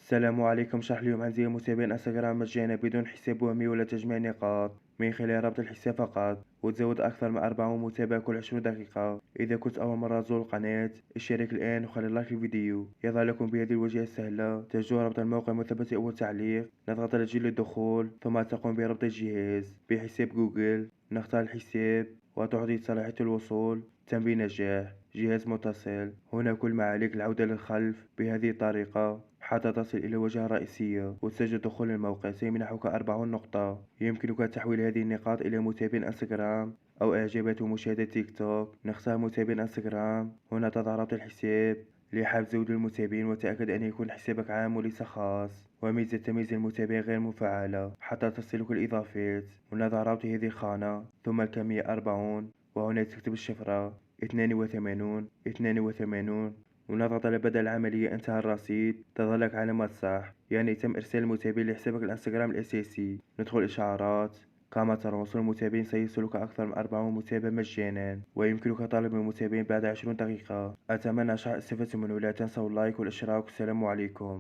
السلام عليكم. شرح اليوم عن زي متابعين انستغرام مجانا بدون حساب وهمي ولا تجميع نقاط من خلال رابط الحساب فقط، وتزود أكثر من 4 متابعة كل 20 دقيقة. إذا كنت أول مرة تزور القناة اشترك الآن وخلي لايك للفيديو. يظهر لكم بهذه الواجهة السهلة، تجدون رابط الموقع مثبت في أول تعليق. نضغط على تسجيل الدخول، ثم تقوم بربط الجهاز بحساب جوجل. نختار الحساب وتعطي صلاحية الوصول. تم بنجاح، جهاز متصل. هنا كل ما عليك العودة للخلف بهذه الطريقة حتى تصل إلى الواجهة الرئيسية وتسجل دخول الموقع. سيمنحك 40 نقطة. يمكنك تحويل هذه النقاط إلى متابعين انستغرام أو إعجابات ومشاهدة تيك توك. نختار متابعين انستغرام. هنا تضع رابط الحساب لحفظ زود المتابعين، وتأكد أن يكون حسابك عام وليس خاص. وميزة تمييز المتابعين غير مفعلة حتى تصلك الإضافات. ونضع رابط هذه الخانة، ثم الكمية 40، وهنا تكتب الشفرة 82 ونضغط على بدء العملية. انتهى الرصيد. تظهر لك علامة صح، يعني تم إرسال المتابعين لحسابك الانستغرام الأساسي. ندخل إشعارات. كما ترى وصول المتابعين سيصلك أكثر من 40 متابع مجانا، ويمكنك طلب المتابعين بعد 20 دقيقة. أتمنى استفدتم منه. لا تنسوا اللايك والاشتراك. والسلام عليكم.